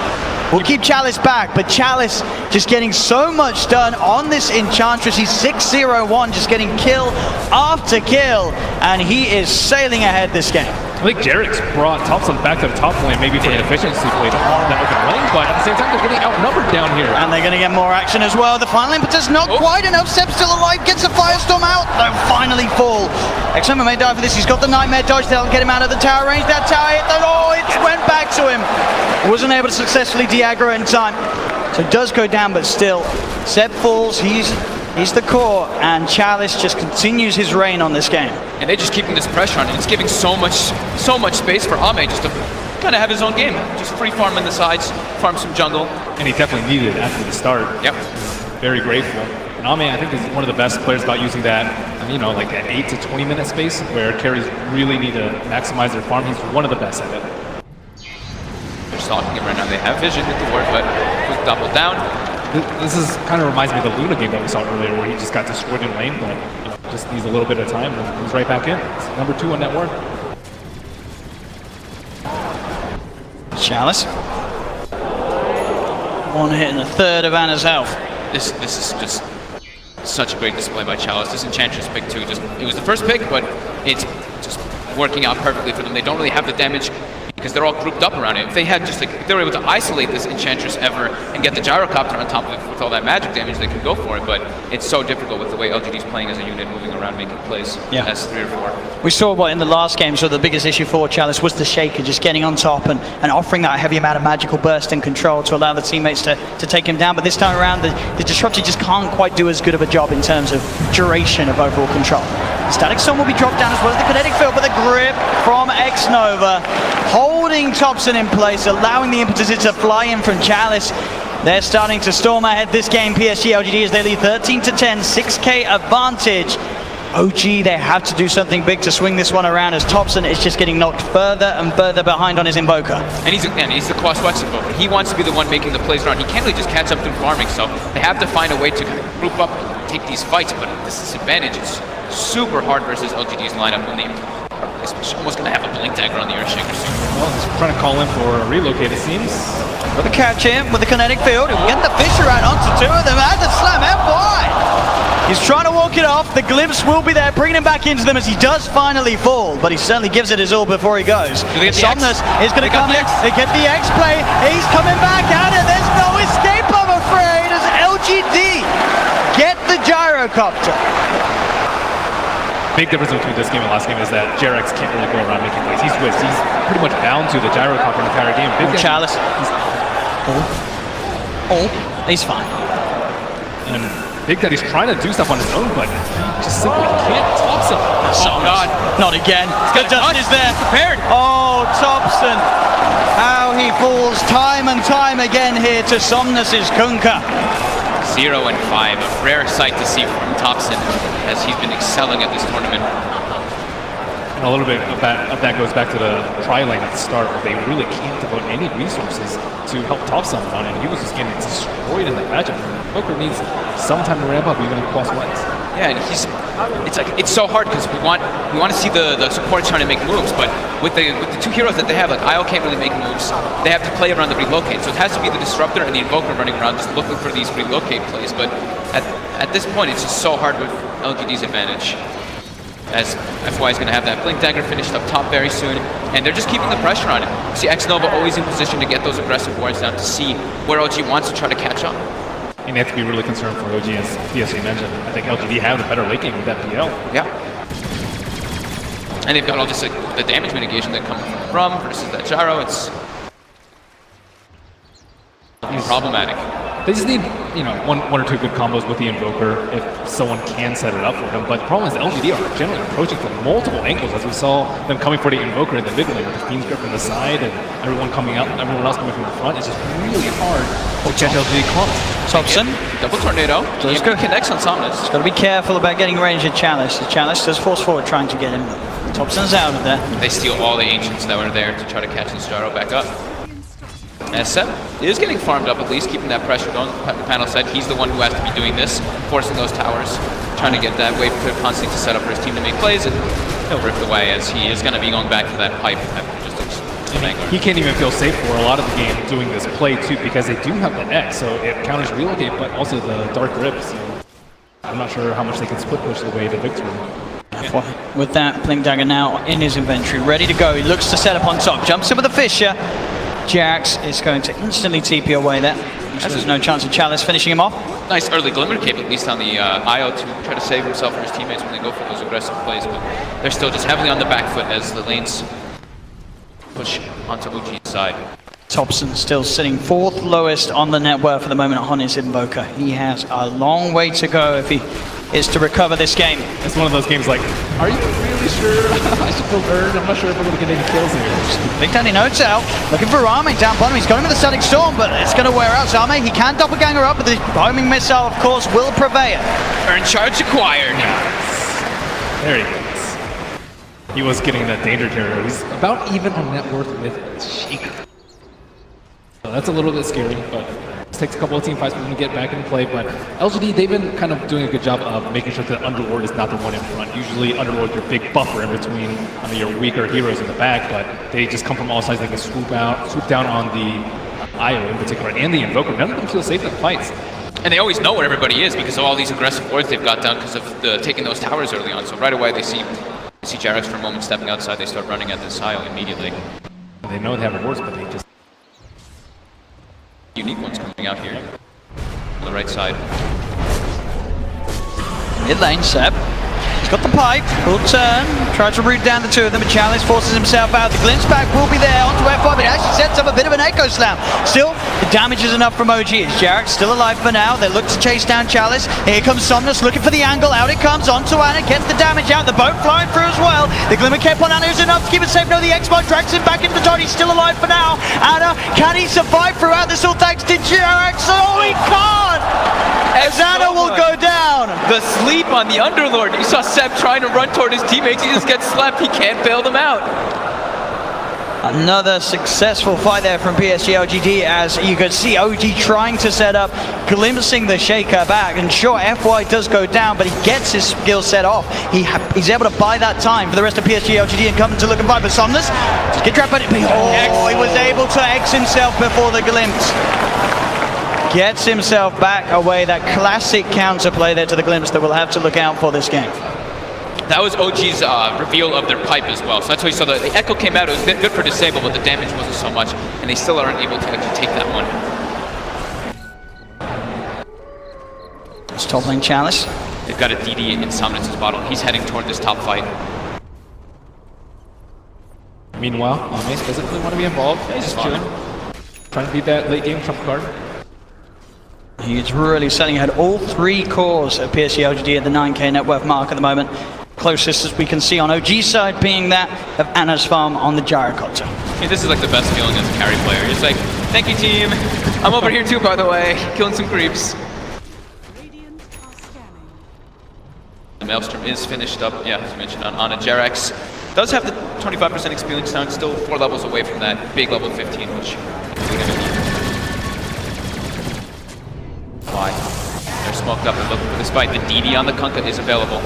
We'll keep Chalice back, but Chalice just getting so much done on this Enchantress. He's 6-0-1, just getting kill after kill, and he is sailing ahead this game. I think Jarek's brought Thompson back to the top lane, maybe for an efficiency play to harm that open lane, but at the same time, they're getting outnumbered down here. And they're going to get more action as well. The final impetus not quite enough. Seb's still alive, gets a Firestorm out. They'll finally fall. Exuma may die for this. He's got the Nightmare Dodge. They'll get him out of the tower range. That tower hit. Oh, it went back to him. Wasn't able to successfully de-aggro in time. So it does go down, but still, Seb falls. He's the core, and Chalice just continues his reign on this game. And they're just keeping this pressure on it. It's giving so much space for Ame just to kind of have his own game. Just free farm in the sides, farm some jungle. And he definitely needed it after the start. Yep. Very grateful. And Ame, I think, is one of the best players about using that, you know, like that 8 to 20 minute space where carries really need to maximize their farm. He's one of the best at it. They're stalking him right now. They have vision with the ward, but quick double down. This kind of reminds me of the Luna game that we saw earlier, where he just got destroyed in lane, but you know, just needs a little bit of time, and he's right back in. It's number 2 on net worth. Chalice. One hit and a third of Anna's health. This is just such a great display by Chalice. This Enchantress pick too. It was the first pick, but it's just working out perfectly for them. They don't really have the damage because they're all grouped up around it. If they had just like, if they were able to isolate this Enchantress ever and get the Gyrocopter on top of it with all that magic damage, they could go for it, but it's so difficult with the way LGD's playing as a unit, moving around, making plays as 3 or 4. We saw what in the last game, so the biggest issue for Chalice was the Shaker, just getting on top and offering that heavy amount of magical burst and control to allow the teammates to take him down. But this time around, the Disruptor just can't quite do as good of a job in terms of duration of overall control. The Static Storm will be dropped down as well as the Kinetic Field, but the grip from X-Nova holding Thompson in place, allowing the impetus to fly in from Chalice. They're starting to storm ahead this game, PSG LGD, as they lead 13-10, 6k advantage. OG, they have to do something big to swing this one around, as Thompson is just getting knocked further and further behind on his Invoker. And he's the Cross Flex Invoker. He wants to be the one making the plays around. He can't really just catch up through farming, so they have to find a way to group up and take these fights, but this disadvantage is super hard versus LGD's lineup when they almost going to have a blink dagger on the Earthshaker soon. Well, he's trying to call in for a relocate, it seems. With the catch in, with the Kinetic Field, he'll get the Fisher out onto 2 of them, and the Slam FY! He's trying to walk it off, the glimpse will be there, bringing him back into them as he does finally fall, but he certainly gives it his all before he goes. Somnus is going to come in, they get the X play, he's coming back at it, there's no escape I'm afraid, as LGD get the Gyrocopter. Big difference between this game and last game is that Jarex can't really go around making plays. He's whizzed. He's pretty much bound to the Gyrocopter the entire game. Chalice. He's fine. And Big Daddy's trying to do stuff on his own, but he just simply can't. Thompson. Oh God, not again. The dust is there. Prepared. Oh, Thompson. How he falls time and time again here to Somnus's Kunkka. 0 and 5, a rare sight to see from Thompson as he's been excelling at this tournament. And a little bit of that goes back to the tri-lane at the start, where they really can't devote any resources to help Thompson on it. He was just getting destroyed in that matchup. Poker needs some time to ramp up, even across West. Yeah, and it's so hard because we want to see the supports trying to make moves, but with the two heroes that they have, like IO can't really make moves. They have to play around the relocate, so it has to be the Disruptor and the Invoker running around just looking for these relocate plays. But at this point, it's just so hard with LGD's advantage, as FY is going to have that Blink Dagger finished up top very soon, and they're just keeping the pressure on it. See X-Nova always in position to get those aggressive wards down to see where OG wants to try to catch up. And they have to be really concerned for OG, as DSC mentioned. I think LGD have the better late game with that PL. Yeah. And they've got all just like, the damage mitigation that comes from versus that gyro. It's problematic. They just need, one or two good combos with the Invoker if someone can set it up for them. But the problem is the LGD are generally approaching from multiple angles, as we saw them coming for the Invoker in the mid lane with the Fiend's Grip on the side and everyone coming up, everyone else coming from the front. It's just really hard to catch LGD clumps. Thompson. Double tornado. So he's He connects on Somnus. He's got to be careful about getting range at Chalice. The Chalice does force forward trying to get him. Thompson's out of there. They steal all the Ancients that were there to try to catch this gyro back up. SF is getting farmed up, at least keeping that pressure going. The panel said he's the one who has to be doing this, forcing those towers, trying to get that wave clear constantly to set up for his team to make plays, and he'll rip away as he is going to be going back to that pipe. He can't even feel safe for a lot of the game doing this play too, because they do have the X, so it counters relocate, but also the Dark Rip. So I'm not sure how much they can split push the way to victory. With that, Blink Dagger now in his inventory, ready to go. He looks to set up on top, jumps in with the Fisher. Jax is going to instantly TP away there. So there's no chance of Chalice finishing him off. Nice early Glimmer Cape, at least on the IO, to try to save himself and his teammates when they go for those aggressive plays, but they're still just heavily on the back foot as the lanes push onto OG's side. Thompson still sitting 4th lowest on the net worth for the moment on his Invoker. He has a long way to go if he is to recover this game. It's one of those games like, are you really sure I should feel earned? I'm not sure if we're going to get any kills here. Big Daddy Notes out, looking for Ame down bottom. He's got him with the Static Storm, but it's going to wear out Ame. He can doppelganger up, but the homing missile, of course, will prevail. Earn charge acquired. There he goes. He was getting that danger carrier. He's about even on net worth with Shaker. So that's a little bit scary, but it takes a couple of team fights for them to get back in play. But LGD, they've been kind of doing a good job of making sure that Underlord is not the one in front. Usually Underlord's your big buffer in between your weaker heroes in the back, but they just come from all sides. They can swoop down on the IO in particular, and the Invoker. None of them feel safe in fights. And they always know where everybody is because of all these aggressive wards they've got down because of taking those towers early on. So right away they see Jarex for a moment stepping outside, they start running at this IO immediately. They know they have rewards, but they just... Unique ones coming out here on the right side. Mid lane, Seb. He's got the pipe, full turn, tries to root down the two of them, but Chalice forces himself out. The glimpse back will be there onto F5, but it actually sets up a bit of an echo slam. Still, the damage is enough from OG. It's Jarek still alive for now. They look to chase down Chalice. Here comes Somnus looking for the angle. Out it comes onto Anna, gets the damage out. The boat flying through as well. The Glimmer Cape on Anna is enough to keep it safe. No, the X-Bot drags him back into the dot. He's still alive for now. Anna, can he survive throughout this all thanks to Jarek? Oh, he can't! As Anna will go down. The sleep on the Underlord. You saw Seb trying to run toward his teammates. He just gets slept. He can't bail them out. Another successful fight there from PSG LGD, as you could see OG trying to set up, glimpsing the Shaker back. And sure, FY does go down, but he gets his skill set off. He's able to buy that time for the rest of PSG LGD and come to look and fight. But Somnus, get trapped by it. Oh, he was able to X himself before the glimpse. Gets himself back away. That classic counterplay there to the glimpse that we'll have to look out for this game. That was OG's reveal of their pipe as well. So that's why you saw the echo came out. It was good for disable, but the damage wasn't so much, and they still aren't able to actually take that one. It's top lane Chalice. They've got a DD in Somnus' bottom. He's heading toward this top fight. Meanwhile, Mace doesn't really want to be involved. He's just chilling, trying to beat that late game trump card. He's really selling ahead. All 3 cores of PSG LGD at the 9k net worth mark at the moment. Closest as we can see on OG's side being that of Anna's farm on the Gyrocopter. Hey, this is like the best feeling as a carry player. You're just like, thank you team. I'm over here too, by the way, killing some creeps. The Maelstrom is finished up, yeah, as mentioned, on a Jarex. Does have the 25% experience down, still 4 levels away from that big level 15, which we're going to need. Why? They're smoked up and looking for the despite the DD on the Kunkka is available.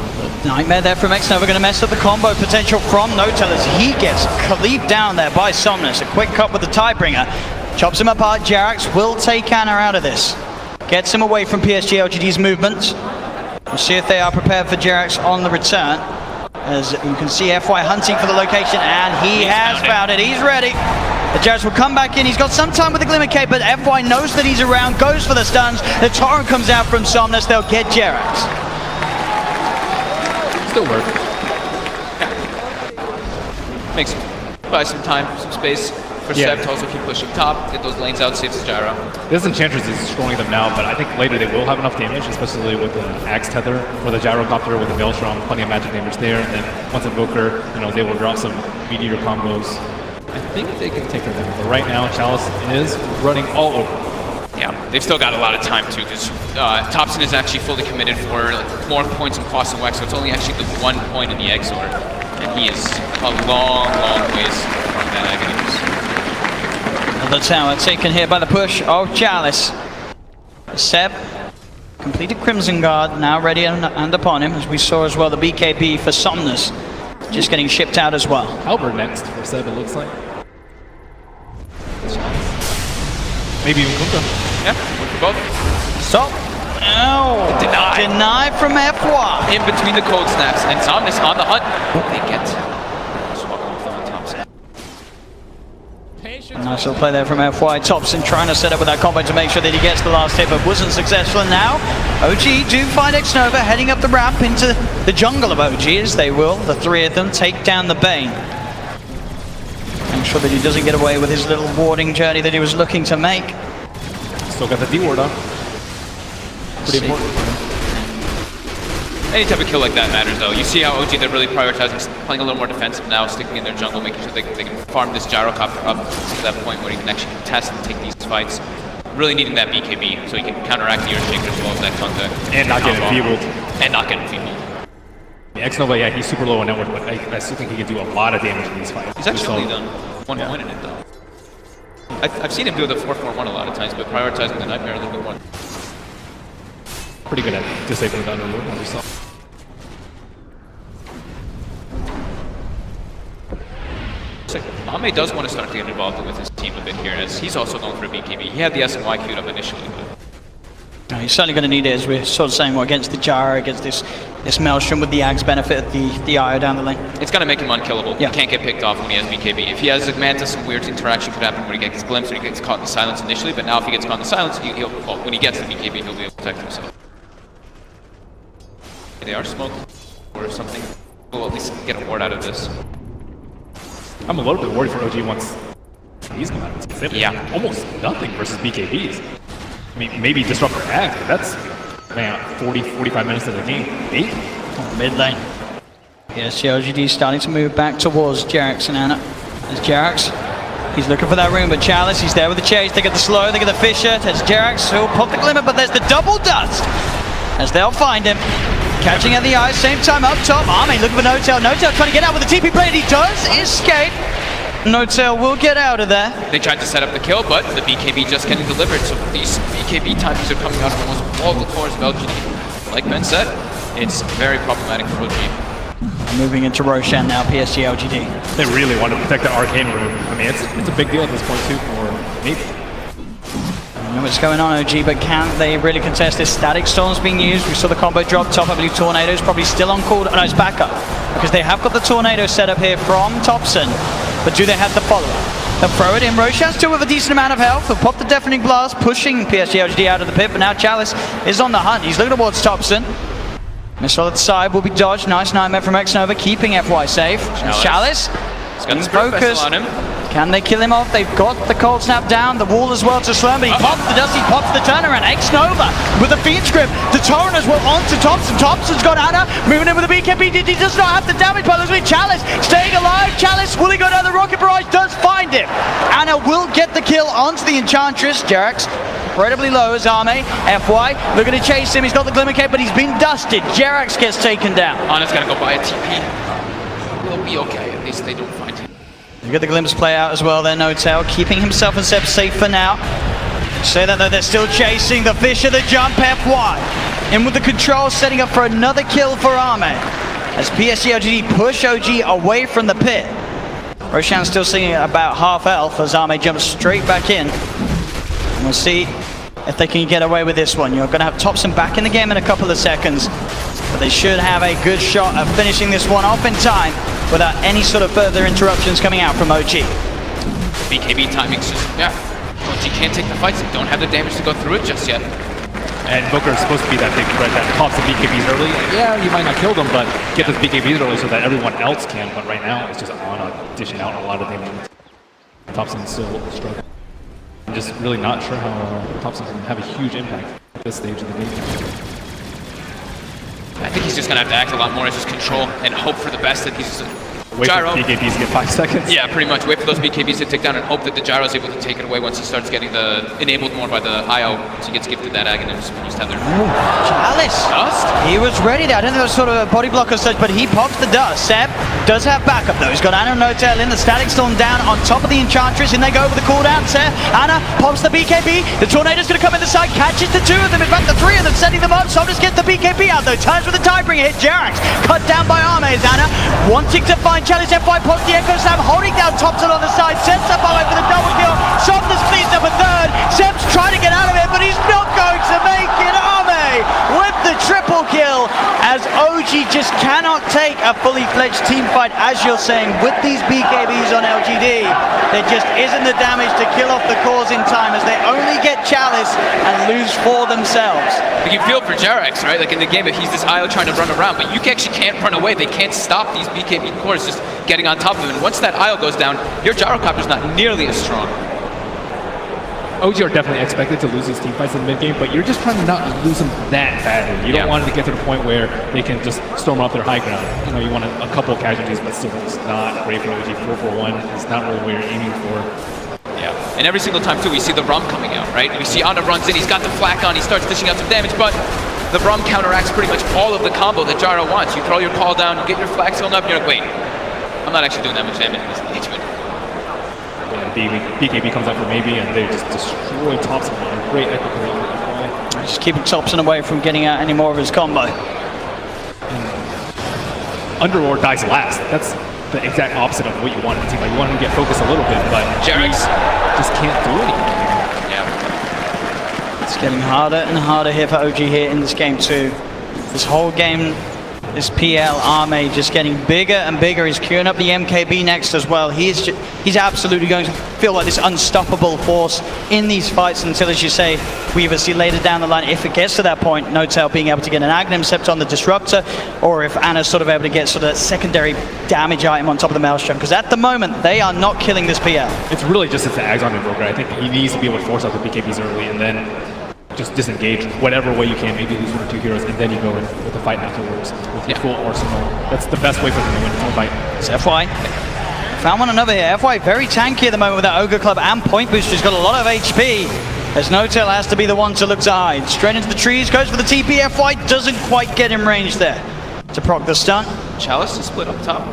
Nightmare there from X-Nova, going to mess up the combo potential from Notel as he gets cleaved down there by Somnus. A quick cut with the Tidebringer. Chops him apart. Jerax will take Anna out of this. Gets him away from PSG LGD's movements. We'll see if they are prepared for Jerax on the return. As you can see, FY hunting for the location, and he has found it. He's ready. The Jerax will come back in. He's got some time with the Glimmer Cape, but FY knows that he's around, goes for the stuns. The Torrent comes out from Somnus. They'll get Jerax. Still work. Makes buy some time, some space for Seb to also keep pushing top, get those lanes out, saves the gyro. This Enchantress is destroying them now, but I think later they will have enough damage, especially with the Axe Tether or the Gyrocopter with the Maelstrom, plenty of magic damage there, and then once Invoker, is able to drop some Meteor combos, I think they can take them down. But right now, Chalice is running all over. Yeah, they've still got a lot of time too, because Thompson is actually fully committed for more points in Cross and Wax, so it's only actually the 1 point in the Exor, and he is a long, long ways from that Aghanim. The tower taken here by the push of Chalice. Seb completed Crimson Guard, now ready and upon him, as we saw as well the BKB for Somnus just getting shipped out as well. Halberd next for Seb, it looks like. Maybe even Kunkka. Yeah, for both. Stop. Oh, denied from FY. In between the cold snaps, and Somnus on the hunt. They get swap off on Thompson. Nice little play there from FY. Thompson trying to set up with that combo to make sure that he gets the last hit, but wasn't successful. And now, OG do find X-Nova heading up the ramp into the jungle of OG, as they will, the three of them, take down the Bane. Make sure that he doesn't get away with his little warding journey that he was looking to make. Still got the D-ward on. Pretty important. Any type of kill like that matters, though. You see how OG, they're really prioritizing playing a little more defensive now, sticking in their jungle, making sure they can farm this Gyrocopter up to that point where he can actually contest and take these fights. Really needing that BKB so he can counteract the Earthshaker as well as that Kunkka. And not get enfeebled. And not get enfeebled. Yeah, X-Nova, yeah, he's super low on network, but I still think he can do a lot of damage in these fights. He's actually only done 1 point in it, though. I've seen him do the 4-4-1 a lot of times, but prioritizing the Nightmare a little bit more. Pretty good at disabling the Underlord, as we saw. Ame does want to start to get involved with his team a bit here, as he's also going for a BKB. He had the SNY queued up initially, but He's certainly going to need it, as we're sort of saying, against the Gyro, against this Maelstrom with the Axe benefit of the IO down the lane. It's going to make him unkillable. Yeah. He can't get picked off when he has BKB. If he has a Manta, some weird interaction could happen where he gets glimpsed or he gets caught in the silence initially, but now if he gets caught in the silence, when he gets the BKB, he'll be able to protect himself. They are smoked or something. We'll at least get a ward out of this. I'm a little bit worried for OG once he's come out. Yeah. Almost nothing versus BKBs. I mean, maybe disrupt their act, but that's, man, 40, 45 minutes of the game. 8? Mid lane. Yes, the LGD starting to move back towards Jerax and Anna. There's Jerax. He's looking for that room, but Chalice, he's there with the chase. They get the slow, they get the Fisher. There's Jerax, who'll pop the Glimmer, but there's the double dust as they'll find him. Catching at the eye, same time up top. Ame looking for Notel. Notel trying to get out with the TP play, and he does escape. Notel will get out of there. They tried to set up the kill, but the BKB just getting delivered. So these BKB timings are coming out of almost all the cores of LGD. Like Ben said, it's very problematic for OG. Moving into Roshan now, PSG LGD. They really want to protect the Arcane room. I mean, it's a big deal at this point, too, for maybe. I know what's going on, OG, but can they really contest this? Static Storm's being used. We saw the combo drop top. I believe Tornado's probably still on call. No, it's back up, because they have got the Tornado set up here from Thompson. But do they have the follow-up? They'll throw it in. Roshan still with a decent amount of health. They'll pop the Deafening Blast, pushing PSG LGD out of the pit. But now Chalice is on the hunt. He's looking towards Thompson. Missile at the side will be dodged. Nice Nightmare from X-Nova, keeping FY safe. Chalice. He's got the Spirit Vessel on him. Can they kill him off? They've got the cold snap down, the wall as well to slow him, but he pops the dust, he pops the turnaround. X-Nova with the Fiend's Grip. The Torrent as well onto Thompson. Thompson's got Anna, moving in with the BKB. He does not have the damage, but looks like Chalice staying alive. Chalice, will he go down the Rocket Barrage? Does find him. Anna will get the kill onto the Enchantress. Jerax incredibly low as Ame. FY looking to chase him. He's got the Glimmer Cape, but he's been dusted. Jerax gets taken down. Anna's gonna go buy a TP. We'll be okay, at least they don't find him. You get the glimpse play out as well there, Notel, keeping himself and Seb safe for now. Say that though, they're still chasing the Fisher, the jump, FY. in with the control, setting up for another kill for Arme. As PSG LGD push OG away from the pit. Roshan still sitting at about half health as Arme jumps straight back in. And we'll see if they can get away with this one. You're going to have Thompson back in the game in a couple of seconds. But they should have a good shot of finishing this one off in time without any sort of further interruptions coming out from OG. BKB timing's just, OG can't take the fights. They don't have the damage to go through it just yet. And Booker is supposed to be that big threat that pops the BKBs early. Yeah, you might not kill them, but get those BKBs early so that everyone else can. But right now, it's just on dishing out a lot of damage. Thompson's still struggling. I'm just really not sure how Thompson can have a huge impact at this stage of the game. I think he's just going to have to act a lot more as his control and hope for the best that he's Wait gyro. for BKBs to get 5 seconds. Yeah, pretty much. Wait for those BKBs to tick down and hope that the gyro is able to take it away once he starts getting the enabled more by the IO. So he gets gifted that Aghanim used to have their Chalice. dust. He was ready there. I don't think it was sort of a body block or such, but he pops the dust. Seb does have backup though. He's got Anna and No-Tail in. The Static Storm down on top of the Enchantress, and they go over the cooldown. Seb, Anna pops the BKB. The Tornado's going to come in the side, catches the 2 of them. In fact, the 3 of them setting them up. Somnus gets the BKB out though. Turns with the Tidebringer hit. Jerax cut down by Arme as Anna wanting to find Chalice. FY pops the Echo Slam, holding down Thompson on the side. Sets up Arme for the double kill. Somnus cleans up a 3rd. Seb's trying to get out of it, but he's not going to make it. Arme with the triple kill as OG just cannot take a fully fledged team fight, as you're saying, with these BKBs on LGD. There just isn't the damage to kill off the cause in time as they only get Chalice and lose for themselves. You feel for Jerax, right? Like in the game, if he's this IO trying to run around, but you actually can't run away. They can't stop these BKB cores just getting on top of him. And once that IO goes down, your gyrocopter's not nearly as strong. OG are definitely expected to lose these team fights in the mid game, but you're just trying to not lose them that badly. You don't want it to get to the point where they can just storm up their high ground. You know, you want a couple of casualties, but still it's not great for OG. 4-4-1 is not really what you're aiming for. Yeah, and every single time too, we see the Rum coming out, right? We see Anna runs in, he's got the flak on, he starts dishing out some damage, but the Rum counteracts pretty much all of the combo that Gyro wants. You throw your call down, you get your flag sealed up, and you're like, wait, I'm not actually doing that much damage in this engagement. BKB comes out for maybe, and they just destroy Thompson. Great echo play. Just keeping Thompson away from getting out any more of his combo. Underlord dies last. That's the exact opposite of what you want in the team. Like, you want him to get focused a little bit, but Jerax just can't do anything. Yeah. It's getting harder and harder here for OG here in this game too. This whole game, this PL Arme just getting bigger and bigger. He's queuing up the MKB next as well. He's absolutely going to feel like this unstoppable force in these fights until, as you say, we either see later down the line, if it gets to that point, No-Tail being able to get an Aghanim Sept on the Disruptor, or if Anna's sort of able to get sort of secondary damage item on top of the Maelstrom. Because at the moment, they are not killing this PL. It's really just an Axon Invoker. I think he needs to be able to force out the BKBs early and then just disengage whatever way you can, maybe lose 1 or 2 heroes, and then you go in with the fight afterwards with your full arsenal. That's the best way for them to win a fight. It's FY. Found one another here. FY very tanky at the moment with that Ogre Club and Point Booster. He's got a lot of HP. As No-Tail has to be the one to look to hide. Straight into the trees, goes for the TP. FY doesn't quite get in range there to proc the stun. Chalice is split up top.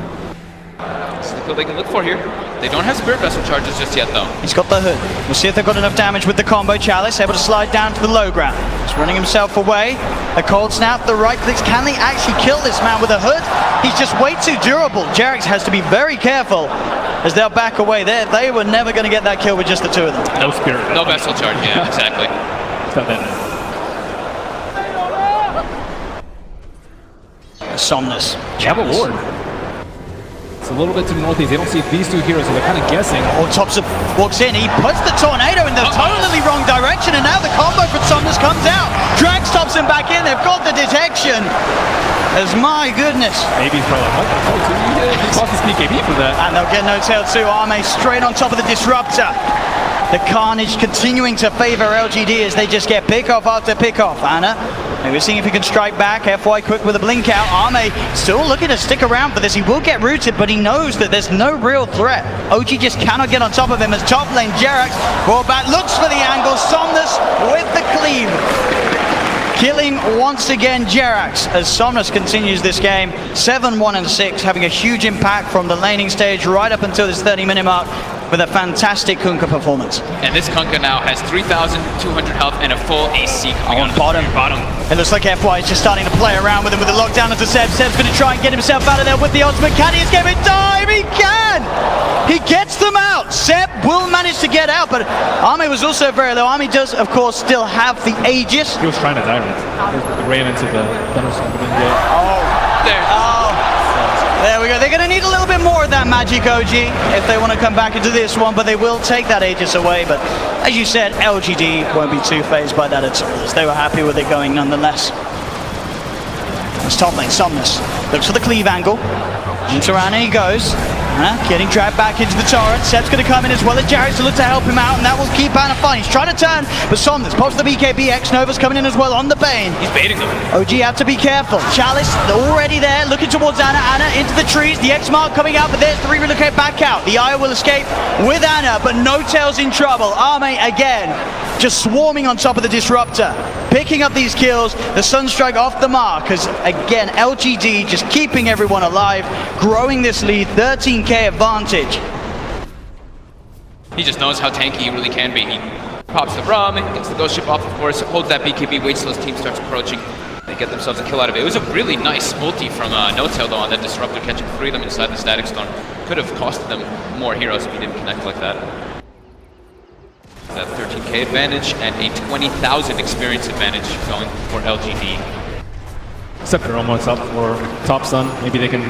That's what they can look for here. They don't have Spirit Vessel charges just yet, though. He's got the hood. We'll see if they've got enough damage with the combo. Chalice able to slide down to the low ground. He's running himself away. A cold snap, the right clicks. Can they actually kill this man with a hood? He's just way too durable. Jerax has to be very careful as they'll back away. They were never going to get that kill with just the 2 of them. No Spirit. No Vessel charge, yeah, exactly. It's not that nice. Somnus. Have a Lord. It's a little bit to the northeast. They don't see these 2 heroes, so they're kind of guessing. Oh, Thompson walks in. He puts the Tornado in the totally wrong direction, and now the combo from Somnus comes out. Drags Thompson back in. They've got the detection. As my goodness. Maybe he's probably like, oh, he lost his BKB for that. And they'll get No-Tail too. Arme straight on top of the Disruptor. The carnage continuing to favor LGD as they just get pick-off after pick-off. Anna, maybe seeing if he can strike back. FY quick with a blink out. Arme still looking to stick around for this. He will get rooted, but he knows that there's no real threat. OG just cannot get on top of him as top lane Jerax ball back, looks for the angle. Somnus with the cleave. Killing once again Jerax as Somnus continues this game. 7-1-6, having a huge impact from the laning stage right up until this 30-minute mark. with a fantastic Kunkka performance. And this Kunkka now has 3,200 health and a full AC coming on bottom. It looks like FY is just starting to play around with him with the lockdown into Seb. Seb's going to try and get himself out of there with the ultimate. Can he escape in time? He can! He gets them out. Seb will manage to get out, but Army was also very low. Army does, of course, still have the Aegis. He was trying to dive it. He ran into the thunderstorm. There we go. They're going to need a little bit more of that magic, OG, if they want to come back into this one, but they will take that Aegis away. But as you said, LGD won't be too phased by that at all, as they were happy with it going nonetheless. It's top lane, Somnus looks for the cleave angle. Into around and he goes. Getting dragged back into the turret. Seb's going to come in as well as Jarek to look to help him out, and that will keep Anna fine. He's trying to turn, but Somnus pops the BKB. X-Nova's coming in as well on the Bane. He's baiting them. OG have to be careful. Chalice already there, looking towards Anna. Anna into the trees. The X-Mark coming out, but there's 3 relocate back out. The Eye will escape with Anna, but No Tail's in trouble. Arme again, just swarming on top of the Disruptor. Picking up these kills, the Sunstrike off the mark, as again, LGD just keeping everyone alive, growing this lead, 13k advantage. He just knows how tanky he really can be. He pops the Braum, gets the Ghost Ship off, of course, holds that BKB, waits till his team starts approaching. They get themselves a kill out of it. It was a really nice ulti from No Tail, though, on that Disruptor, catching 3 of them inside the Static Storm. Could have cost them more heroes if he didn't connect like that. That 13k advantage and a 20,000 experience advantage going for LGD. Except they're almost up for Top Sun. Maybe they can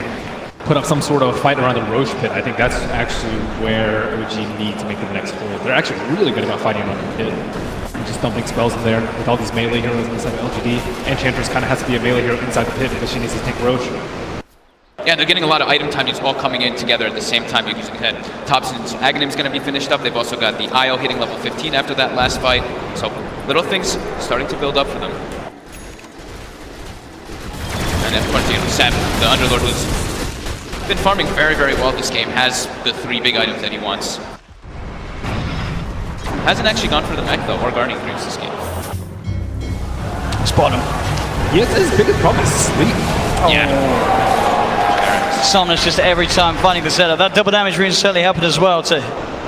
put up some sort of fight around the Roche pit. I think that's actually where OG need to make the next pull. They're actually really good about fighting around the pit. And just dumping spells in there with all these melee heroes inside of LGD. Enchantress kind of has to be a melee hero inside the pit because she needs to tank Roche. Yeah, they're getting a lot of item timings all coming in together at the same time. You can head. Thompson's Aghanim's going to be finished up. They've also got the IO hitting level 15 after that last fight. So little things starting to build up for them. And of course, Seb, the Underlord, who's been farming very, very well this game, has the 3 big items that he wants. Hasn't actually gone for the mech though, or Guardian Greaves this game. Spot him. Yes, his biggest problem is sleep. Yeah. Somnus just every time finding the setup. That double damage rune certainly helped as well to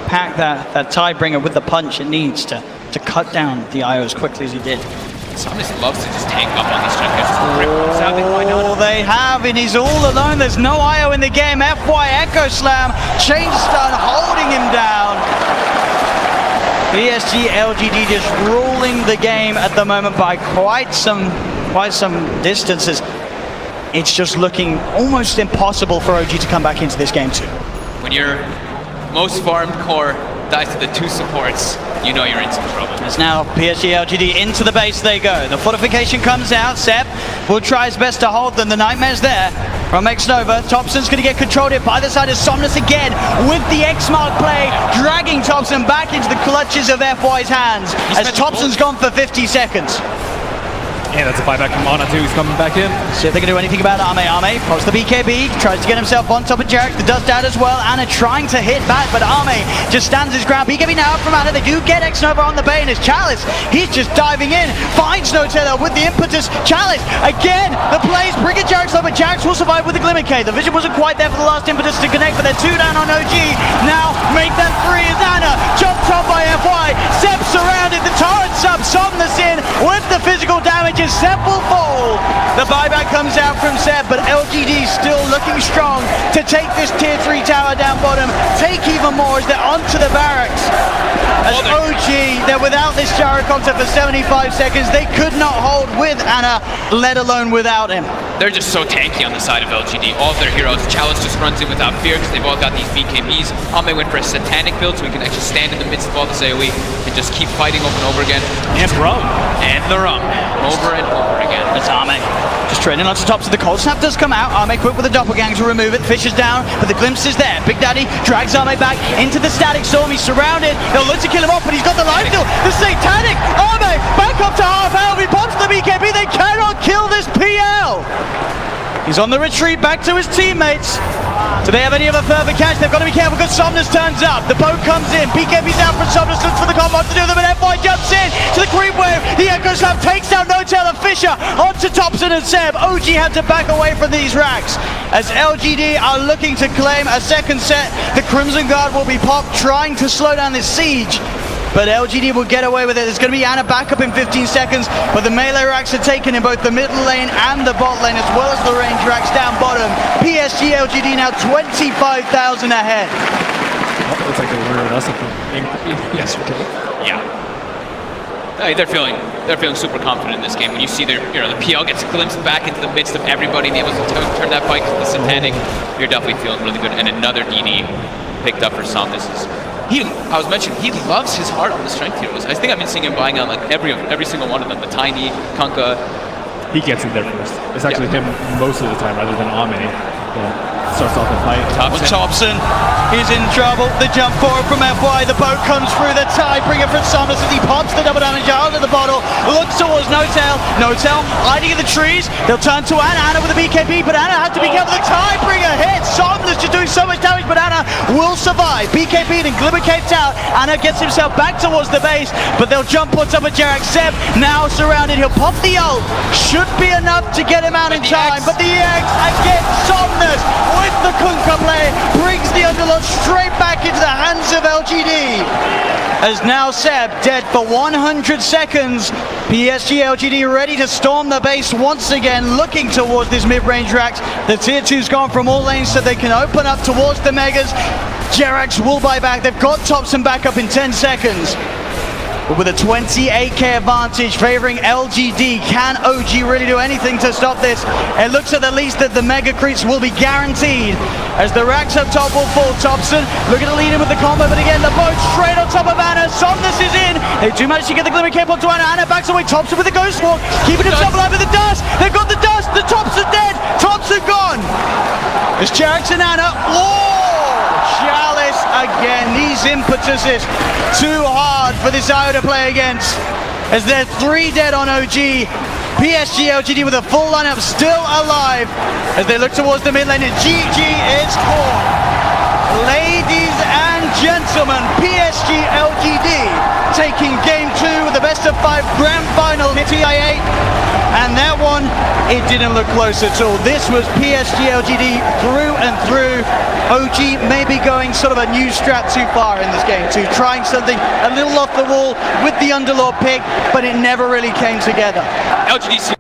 pack that Tidebringer with the punch it needs to cut down the IO as quickly as he did. Somnus loves to just tank up on these champions. Oh, they have, and he's all alone. There's no IO in the game. FY Echo Slam, Chain Stun holding him down. PSG LGD just ruling the game at the moment by quite some distances. It's just looking almost impossible for OG to come back into this game too. When your most farmed core dies to the 2 supports, you know you're in some trouble. It's now PSG LGD into the base they go. The fortification comes out. Seb will try his best to hold them. The Nightmare's there from X-Nova. Thompson's going to get controlled here by the side of Somnus again with the X-Mark play, dragging Thompson back into the clutches of FY's hands as Thompson's gone for 50 seconds. Yeah, that's a buyback from Ana too. He's coming back in. See if they can do anything about Arme. Arme pops the BKB, tries to get himself on top of Jarek. The dust out as well. Anna trying to hit back, but Arme just stands his ground. BKB now out from Anna. They do get X-Nova on the Bane as Chalice. He's just diving in. Finds No Tail with the impetus. Chalice again. The plays bring it Jarek's up, but Jarek's will survive with the Glimmer K. The vision wasn't quite there for the last impetus to connect, but they're 2 down on OG. Now make them 3 as Anna jumped up by FY. Seb surrounded. The turret sub. Somnus in with the physical damage. Seb will fall. The buyback comes out from Seb, but LGD still looking strong to take this tier 3 tower down bottom, take even more as they're onto the barracks. As OG, they're without this Gyrocopter for 75 seconds. They could not hold with Anna, let alone without him. They're just so tanky on the side of LGD. All of their heroes. Chalice just runs in without fear because they've all got these BKBs. Ame went for a satanic build so he can actually stand in the midst of all this AoE and just keep fighting over and over again. And Rum. And the Rum. Over and over again. That's Ame. Just trading lots of tops of the cold snap does come out. Ame quick with the doppelgang to remove it. Fish is down, but the glimpse is there. Big Daddy drags Ame back into the Static Storm. He's surrounded. They'll look to kill him off, but he's got the life steal. The satanic Ame back up to half health. He pops the BKB. They cannot kill this PL. He's on the retreat back to his teammates. Do they have any other further catch? They've got to be careful because Somnus turns up. The boat comes in. BKB's out from Somnus. Looks for the combo to do them, and FY jumps in to the creep wave. The Echo Slam takes down No-Tail and Fisher onto Thompson and Seb. OG had to back away from these racks as LGD are looking to claim a second set. The Crimson Guard will be popped, trying to slow down this siege, but LGD will get away with it. There's going to be Ana back up in 15 seconds, but the melee racks are taken in both the middle lane and the bot lane, as well as the range racks down bottom. PSG LGD now 25,000 ahead. Well, looks like they learned us something yesterday. Yeah. They're feeling super confident in this game. When you see the PL gets glimpsed back into the midst of everybody and able to turn that fight to the Satanic, you're definitely feeling really good. And another DD picked up for Sam. I was mentioning, he loves his heart on the strength heroes. I think I've been seeing him buying out like every single one of them. The Tiny, Kunkka. He gets it there first. It's actually him most of the time rather than Ame. Starts off the fight. Thompson is in trouble. The jump forward from FY. The boat comes through. The tiebreaker from Samus as he pops the double damage out of the bottle. Looks towards No-Tail. No-Tail hiding in the trees. They'll turn to Ana. Ana with a BKB, but Ana has to be careful. The tiebreaker hits. Samus just doing so much damage, but Ana will survive. BKB and Glimmer Caped out. Ana gets himself back towards the base, but they'll jump on top of Jarak. Seb now surrounded. He'll pop the ult. Should be enough to get him out in time, but the X again, Somnus with the Kunkka play brings the Underlord straight back into the hands of LGD. As now Seb dead for 100 seconds. PSG LGD ready to storm the base once again, looking towards these mid-range racks. The tier 2's gone from all lanes so they can open up towards the Megas. Jerax will buy back. They've got Thompson back up in 10 seconds. But with a 28k advantage favoring LGD, can OG really do anything to stop this? It looks at the least that the mega creeps will be guaranteed as the racks up top will fall. Thompson looking to lead him with the combo, but again the boat straight on top of Ana. Somnus is in. They do manage to get the Glimmer Cape onto Ana. Ana backs away. Thompson with the Ghost Walk, keeping himself alive with the dust. They've got the dust. The Thompson dead. Thompson gone. It's Jerax and Ana. Chalice again. These impetuses too hard for this IO to play against, as they're 3 dead on OG. PSG LGD with a full lineup still alive as they look towards the mid lane, and GG is caught. Ladies and gentlemen, PSG LGD taking game 2 with the best of 5 grand final in TI8. And that one, it didn't look close at all. This was PSG LGD through and through. OG maybe going sort of a new strat too far in this game, too, trying something a little off the wall with the Underlord pick, but it never really came together. LGD